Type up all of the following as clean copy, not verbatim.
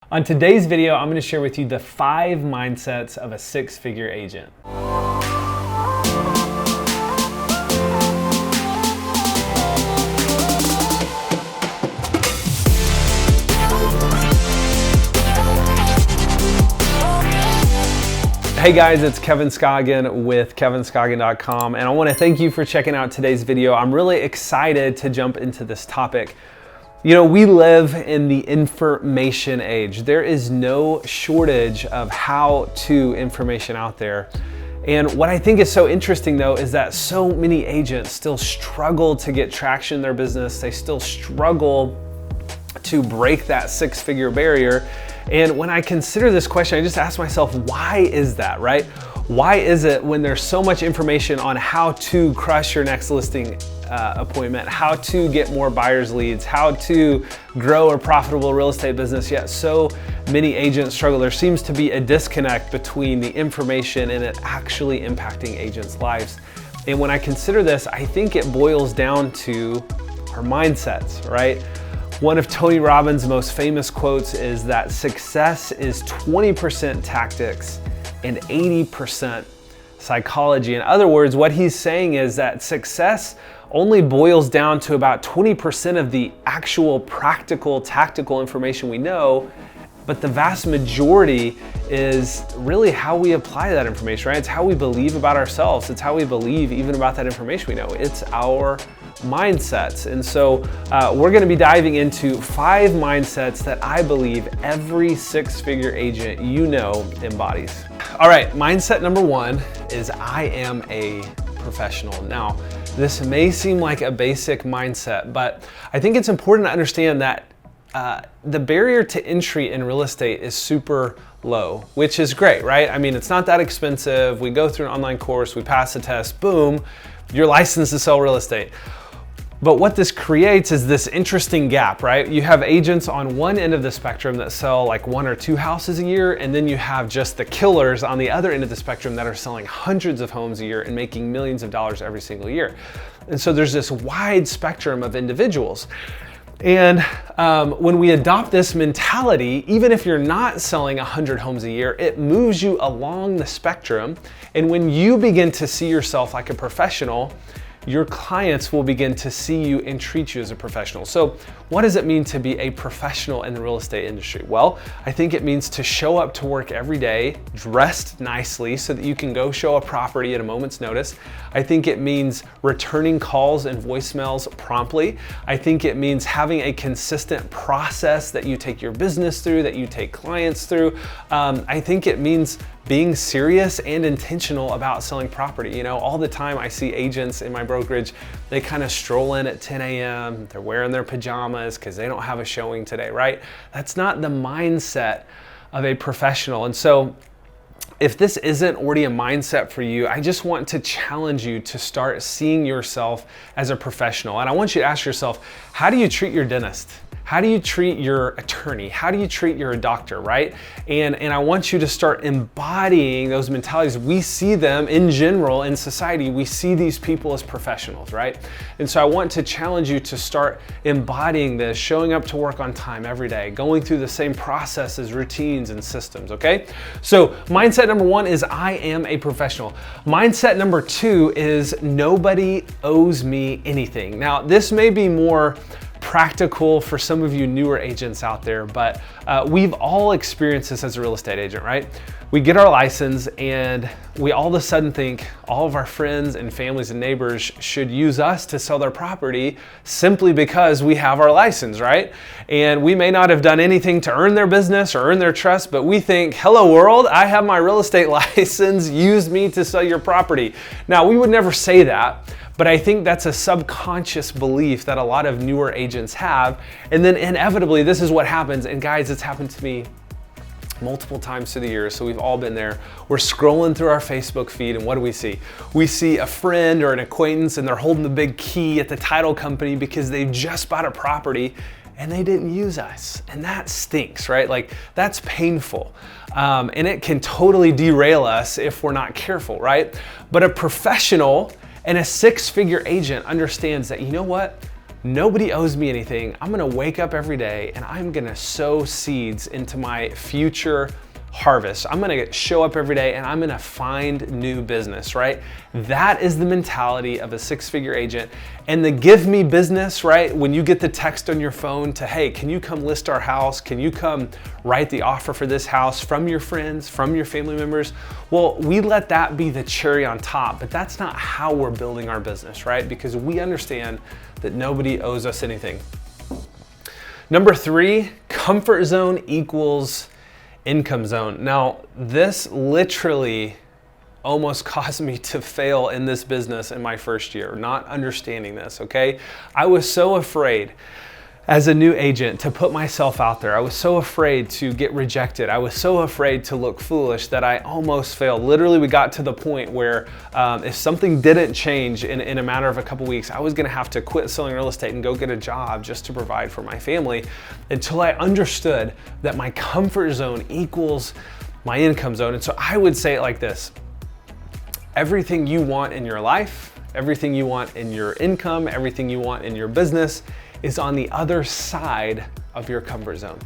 On today's video, I'm going to share with you the 5 mindsets of a 6-figure agent. Hey guys, it's Kevin Scoggin with kevinscoggin.com, and I want to thank you for checking out today's video. I'm really excited to jump into this topic. You know, we live in the information age. There is no shortage of how-to information out there. And what I think is so interesting though is that so many agents still struggle to get traction in their business. They still struggle to break that 6-figure barrier. And when I consider this question, I just ask myself, why is that, right? Why is it when there's so much information on how to crush your next listing appointment, how to get more buyers leads, how to grow a profitable real estate business, yet so many agents struggle? There seems to be a disconnect between the information and it actually impacting agents' lives. And when I consider this, I think it boils down to our mindsets, right? One of Tony Robbins' most famous quotes is that success is 20% tactics and 80% psychology. In other words, what he's saying is that success only boils down to about 20% of the actual practical, tactical information we know, but the vast majority is really how we apply that information, right? It's how we believe about ourselves. It's how we believe even about that information we know. It's our mindsets. And so we're going to be diving into 5 mindsets that I believe every 6-figure agent you know embodies. All right, mindset number 1 is I am a professional. Now, this may seem like a basic mindset, but I think it's important to understand that the barrier to entry in real estate is super low, which is great, right? I mean, it's not that expensive. We go through an online course, we pass the test, boom, you're licensed to sell real estate. But what this creates is this interesting gap, right? You have agents on one end of the spectrum that sell like 1 or 2 houses a year, and then you have just the killers on the other end of the spectrum that are selling hundreds of homes a year and making millions of dollars every single year. And so there's this wide spectrum of individuals. And when we adopt this mentality, even if you're not selling 100 homes a year, it moves you along the spectrum. And when you begin to see yourself like a professional, your clients will begin to see you and treat you as a professional. So what does it mean to be a professional in the real estate industry? Well, I think it means to show up to work every day dressed nicely so that you can go show a property at a moment's notice. I think it means returning calls and voicemails promptly. I think it means having a consistent process that you take your business through, that you take clients through. I think it means being serious and intentional about selling property. You know, all the time I see agents in my brokerage, they kind of stroll in at 10 a.m., they're wearing their pajamas because they don't have a showing today, right? That's not the mindset of a professional. And so if this isn't already a mindset for you, I just want to challenge you to start seeing yourself as a professional. And I want you to ask yourself, how do you treat your dentist? How do you treat your attorney? How do you treat your doctor, right? And I want you to start embodying those mentalities. We see them in general in society. We see these people as professionals, right? And so I want to challenge you to start embodying this, showing up to work on time every day, going through the same processes, routines, and systems, okay? So mindset number 1 is I am a professional. Mindset number 2 is nobody owes me anything. Now, this may be more practical for some of you newer agents out there, but we've all experienced this as a real estate agent, right? We get our license and we all of a sudden think all of our friends and families and neighbors should use us to sell their property simply because we have our license, right? And we may not have done anything to earn their business or earn their trust, but we think, hello world, I have my real estate license, use me to sell your property. Now, we would never say that, but I think that's a subconscious belief that a lot of newer agents have. And then inevitably, this is what happens. And guys, it's happened to me multiple times through the years, so we've all been there. We're scrolling through our Facebook feed, and what do we see? We see a friend or an acquaintance, and they're holding the big key at the title company because they've just bought a property and they didn't use us. And that stinks, right? Like, that's painful. And it can totally derail us if we're not careful, right? But a professional and a 6-figure agent understands that, you know what? nobody owes me anything. I'm gonna wake up every day and I'm gonna sow seeds into my future harvest. I'm gonna show up every day and I'm gonna find new business, right? That is the mentality of a six-figure agent. And the give me business, right? When you get the text on your phone to, hey, can you come list our house? Can you come write the offer for this house from your friends, from your family members? Well, we let that be the cherry on top, but that's not how we're building our business, right? Because we understand that nobody owes us anything. Number 3, comfort zone equals income zone. Now, this literally almost caused me to fail in this business in my first year, not understanding this, okay? I was so afraid as a new agent to put myself out there. I was so afraid to get rejected. I was so afraid to look foolish that I almost failed. Literally, we got to the point where if something didn't change in a matter of a couple weeks, I was gonna have to quit selling real estate and go get a job just to provide for my family, until I understood that my comfort zone equals my income zone. And so I would say it like this: everything you want in your life, everything you want in your income, everything you want in your business is on the other side of your comfort zone.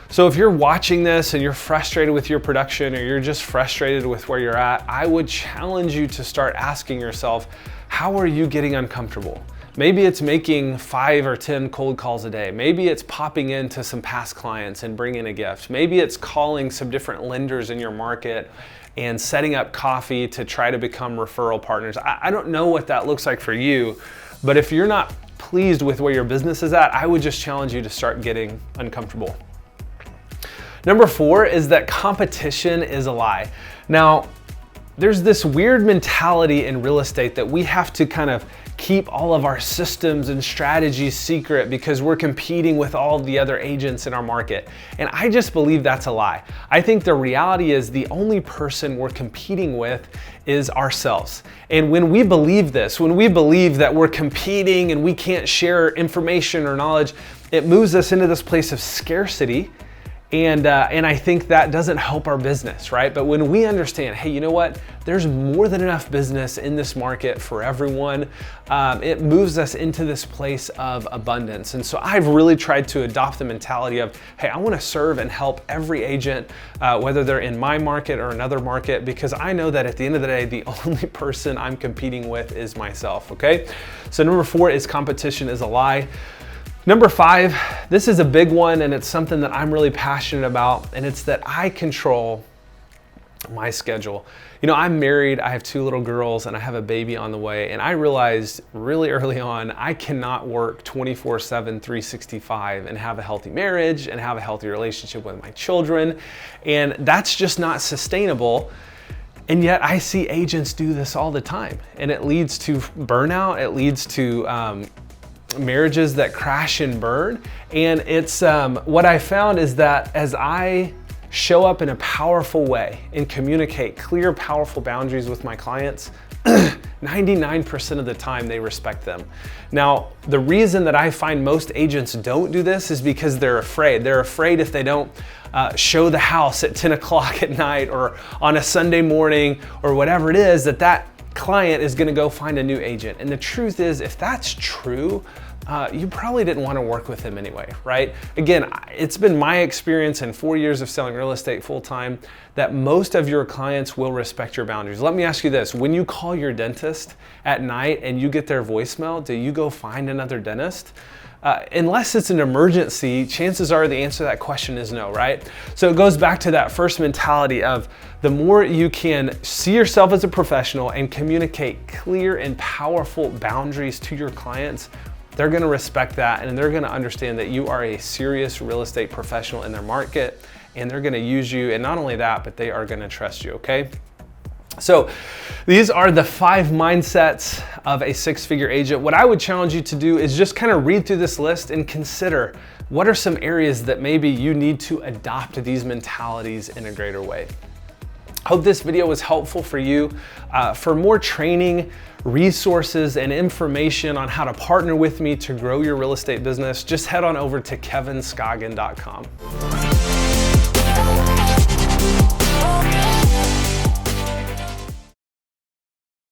So if you're watching this and you're frustrated with your production, or you're just frustrated with where you're at, I would challenge you to start asking yourself, how are you getting uncomfortable? Maybe it's making 5 or 10 cold calls a day. Maybe it's popping into some past clients and bringing a gift. Maybe it's calling some different lenders in your market and setting up coffee to try to become referral partners. I don't know what that looks like for you, but if you're not pleased with where your business is at, I would just challenge you to start getting uncomfortable. Number 4 is that competition is a lie. Now, there's this weird mentality in real estate that we have to kind of keep all of our systems and strategies secret because we're competing with all the other agents in our market. And I just believe that's a lie. I think the reality is the only person we're competing with is ourselves. And when we believe this, when we believe that we're competing and we can't share information or knowledge, it moves us into this place of scarcity. And I think that doesn't help our business, right? But when we understand, hey, you know what? There's more than enough business in this market for everyone. It moves us into this place of abundance. And so I've really tried to adopt the mentality of, hey, I want to serve and help every agent, whether they're in my market or another market, because I know that at the end of the day, the only person I'm competing with is myself, okay? So number 4 is competition is a lie. Number 5, this is a big one, and it's something that I'm really passionate about, and it's that I control my schedule. You know, I'm married, I have 2 little girls, and I have a baby on the way, and I realized really early on, I cannot work 24/7, 365 and have a healthy marriage and have a healthy relationship with my children, and that's just not sustainable. And yet I see agents do this all the time, and it leads to burnout, it leads to marriages that crash and burn. And it's what I found is that as I show up in a powerful way and communicate clear, powerful boundaries with my clients, 99% of the time they respect them. Now, the reason that I find most agents don't do this is because they're afraid. They're afraid if they don't show the house at 10 o'clock at night or on a Sunday morning or whatever it is, that client is gonna go find a new agent. And the truth is, if that's true, you probably didn't want to work with him anyway, right? Again, it's been my experience in 4 years of selling real estate full-time that most of your clients will respect your boundaries. Let me ask you this: when you call your dentist at night and you get their voicemail, do you go find another dentist? Unless it's an emergency, chances are the answer to that question is no, right? So it goes back to that first mentality of the more you can see yourself as a professional and communicate clear and powerful boundaries to your clients, they're gonna respect that, and they're gonna understand that you are a serious real estate professional in their market, and they're gonna use you. And not only that, but they are gonna trust you, okay? So these are the 5 mindsets of a 6-figure agent. What I would challenge you to do is just kind of read through this list and consider what are some areas that maybe you need to adopt these mentalities in a greater way. Hope this video was helpful for you. For more training, resources, and information on how to partner with me to grow your real estate business, just head on over to kevinscoggin.com.